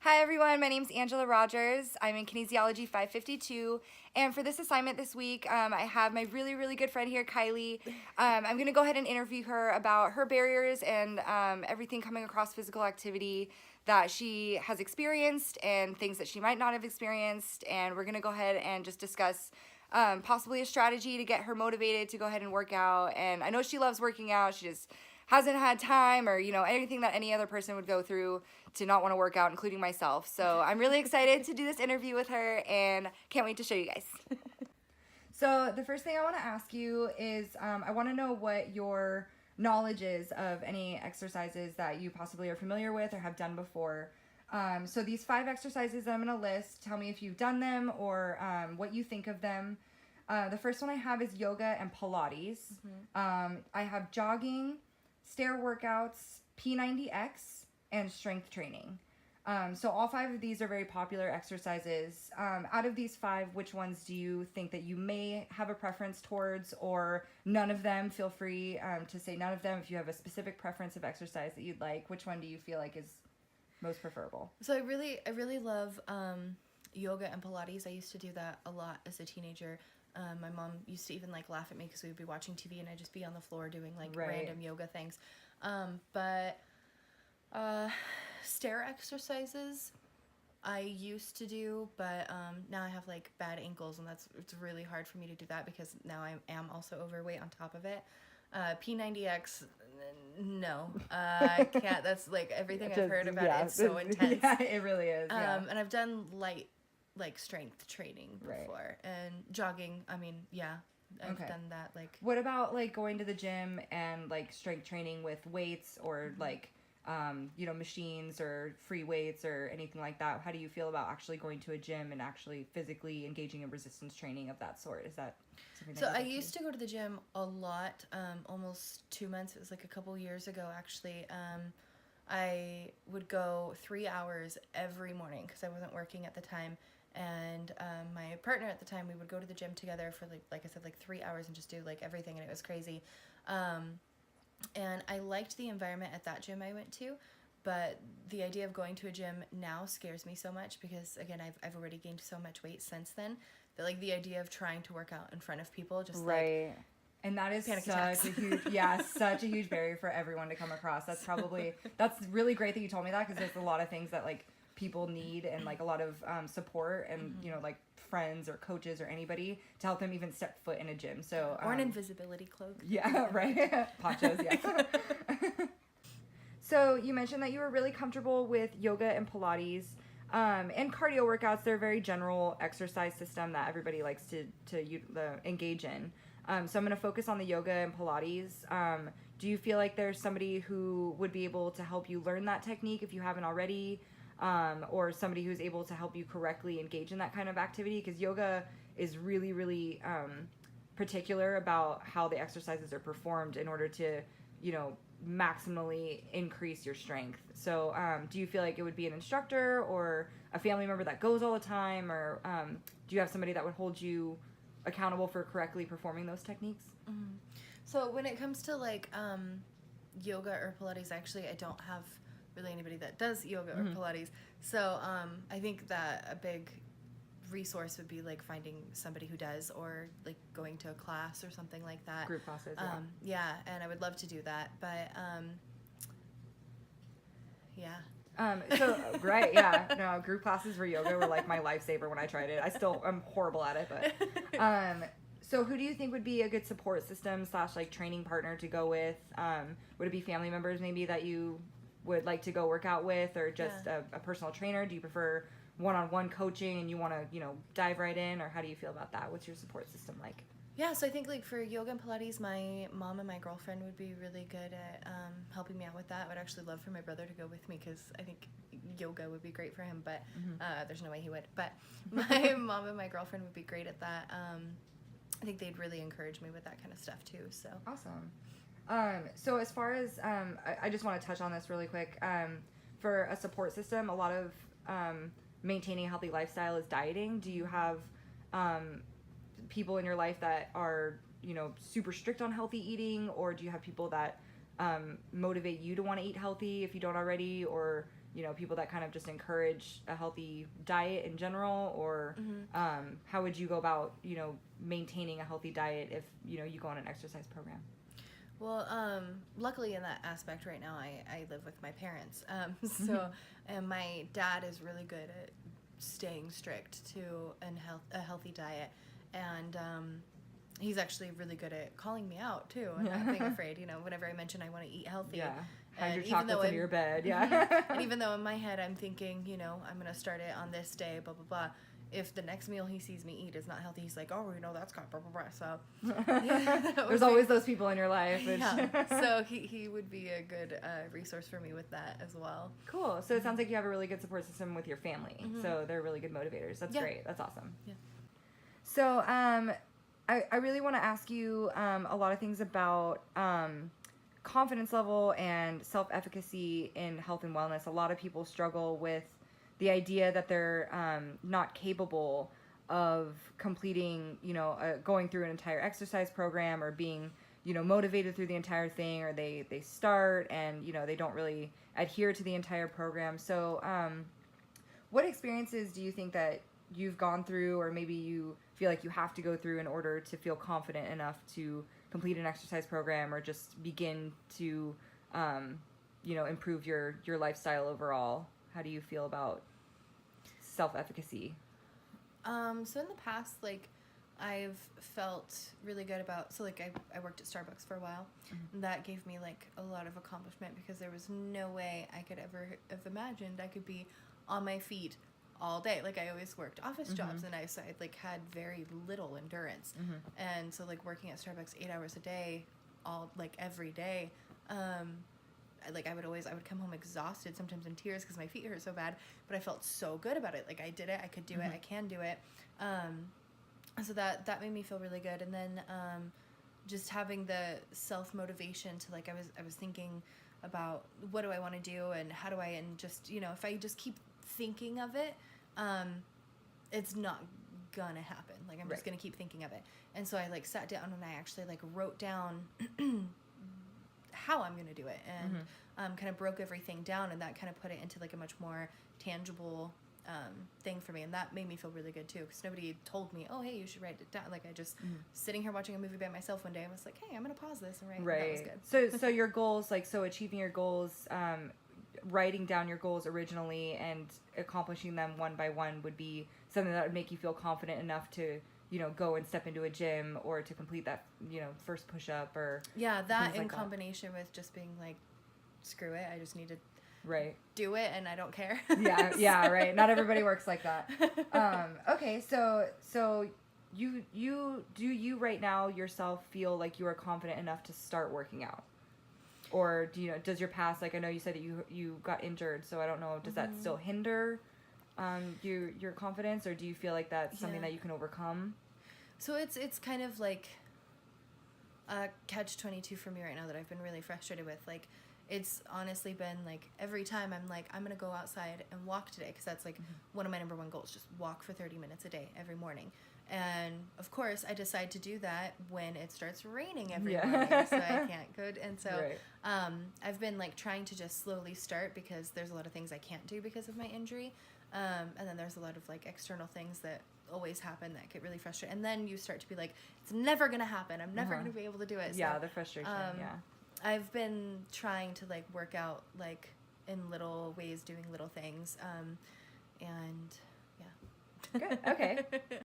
Hi everyone, my name is Angela Rogers. I'm in Kinesiology 552, and for this assignment this week, I have my really good friend here, Kylie. I'm going to go ahead and interview her about her barriers and everything coming across physical activity that she has experienced and things that she might not have experienced, and we're going to go ahead and just discuss possibly a strategy to get her motivated to go ahead and work out. And I know she loves working out, she just hasn't had time, or anything that any other person would go through to not want to work out, including myself. So I'm really excited to do this interview with her and can't wait to show you guys. So the first thing I want to ask you is I want to know what your knowledge is of any exercises that you possibly are familiar with or have done before. So these 5 exercises that I'm going to list, tell me if you've done them or what you think of them. The first one I have is yoga and Pilates. I have jogging, stair workouts, P90X, and strength training. So all 5 of these are very popular exercises. Out of these 5, which ones do you think that you may have a preference towards, or none of them? Feel free to say none of them if you have a specific preference of exercise that you'd like. Which one do you feel like is most preferable? So I really love yoga and Pilates. I used to do that a lot as a teenager. My mom used to even laugh at me because we would be watching TV and I'd just be on the floor doing random yoga things. But stair exercises I used to do, but now I have bad ankles and it's really hard for me to do that because now I am also overweight on top of it. P90X, no, I can't. That's everything I've heard about it. It's so intense. Yeah, it really is. Yeah. And I've done light strength training before, and jogging. I mean, yeah, I've done that. What about going to the gym and strength training with weights or machines or free weights or anything like that? How do you feel about actually going to a gym and actually physically engaging in resistance training of that sort? Is that something that So I used to go to the gym a lot, almost 2 months. It was a couple years ago, actually. I would go 3 hours every morning because I wasn't working at the time. And my partner at the time, we would go to the gym together for, like I said, 3 hours and just do, everything, and it was crazy. And I liked the environment at that gym I went to, but the idea of going to a gym now scares me so much because, again, I've already gained so much weight since then that, the idea of trying to work out in front of people just, right. And that is such a huge barrier for everyone to come across. That's really great that you told me that because there's a lot of things that, people need and, a lot of support and, friends or coaches or anybody to help them even step foot in a gym. So or an invisibility cloak. Yeah, right. Ponchos, yeah. So you mentioned that you were really comfortable with yoga and Pilates. And cardio workouts, they're a very general exercise system that everybody likes to engage in. So I'm going to focus on the yoga and Pilates. Do you feel like there's somebody who would be able to help you learn that technique if you haven't already? Or somebody who's able to help you correctly engage in that kind of activity? Because yoga is really particular about how the exercises are performed in order to, maximally increase your strength. So do you feel like it would be an instructor or a family member that goes all the time, or do you have somebody that would hold you accountable for correctly performing those techniques? Mm-hmm. So when it comes to yoga or Pilates, actually I don't have really anybody that does yoga or Pilates. So I think that a big resource would be finding somebody who does, or going to a class or something like that. Group classes, yeah, and I would love to do that, but yeah. Right, yeah. No, group classes for yoga were my lifesaver when I tried it. I still am horrible at it, but so who do you think would be a good support system / training partner to go with? Would it be family members maybe that you would like to go work out with, or just a personal trainer? Do you prefer one-on-one coaching and you want to, dive right in, or how do you feel about that? What's your support system like? Yeah, so I think for yoga and Pilates, my mom and my girlfriend would be really good at helping me out with that. I would actually love for my brother to go with me because I think yoga would be great for him, but there's no way he would. But my mom and my girlfriend would be great at that. I think they'd really encourage me with that kind of stuff too. So awesome. So as far as I just want to touch on this really quick. For a support system, a lot of maintaining a healthy lifestyle is dieting. Do you have people in your life that are super strict on healthy eating, or do you have people that motivate you to want to eat healthy if you don't already, or people that kind of just encourage a healthy diet in general, or how would you go about, maintaining a healthy diet if, you go on an exercise program? Well, luckily in that aspect right now, I live with my parents. And my dad is really good at staying strict to a healthy diet. And he's actually really good at calling me out, too, and not being afraid, whenever I mention I want to eat healthy. Yeah. And Hide your chocolates under your bed. Yeah. And even though in my head I'm thinking, I'm going to start it on this day, blah, blah, blah. If the next meal he sees me eat is not healthy, he's like, oh, that's got blah, blah, blah. So there's always those people in your life. Which yeah. So he would be a good resource for me with that as well. Cool. So it sounds like you have a really good support system with your family. So they're really good motivators. That's great. That's awesome. Yeah. So I really want to ask you a lot of things about confidence level and self-efficacy in health and wellness. A lot of people struggle with the idea that they're not capable of completing, going through an entire exercise program, or being, motivated through the entire thing, or they start and, they don't really adhere to the entire program. So what experiences do you think that you've gone through, or maybe you feel like you have to go through in order to feel confident enough to complete an exercise program, or just begin to, improve your lifestyle overall? How do you feel about self-efficacy? So in the past, I've felt really good about, I worked at Starbucks for a while, and that gave me a lot of accomplishment, because there was no way I could ever have imagined I could be on my feet all day. I always worked office jobs, and I had very little endurance, and so working at Starbucks 8 hours a day, every day, I would come home exhausted, sometimes in tears because my feet hurt so bad, but I felt so good about it. I did it, I could do it, I can do it. So that made me feel really good. And then just having the self-motivation to, I was thinking about what do I want to do, and how do I, and just, if I just keep thinking of it, it's not gonna happen. I'm just gonna keep thinking of it. And so I sat down and I actually wrote down how I'm going to do it, and kind of broke everything down, and that kind of put it into a much more tangible thing for me, and that made me feel really good too, because nobody told me, oh, hey, you should write it down. I just sitting here watching a movie by myself one day, I was like, hey, I'm going to pause this and write. Right. And that was good. So your goals, so achieving your goals, writing down your goals originally and accomplishing them one by one would be something that would make you feel confident enough to, go and step into a gym, or to complete that, first push-up, or that in combination with just being screw it, I just need to do it, and I don't care. yeah, right. Not everybody works like that. Okay, so you right now yourself feel like you are confident enough to start working out? Or does your past, I know you said that you got injured, so I don't know, does that still hinder your confidence, or do you feel like that's something that you can overcome? So it's kind of a catch-22 for me right now that I've been really frustrated with. It's honestly been every time I'm I'm gonna go outside and walk today, because that's one of my number one goals, just walk for 30 minutes a day every morning. And of course I decide to do that when it starts raining every morning, so I can't go. And so I've been trying to just slowly start, because there's a lot of things I can't do because of my injury, and then there's a lot of external things that always happen that get really frustrating, and then you start to be it's never gonna happen, I'm never gonna be able to do it. So, the frustration. I've been trying to work out in little ways, doing little things, and good. Okay.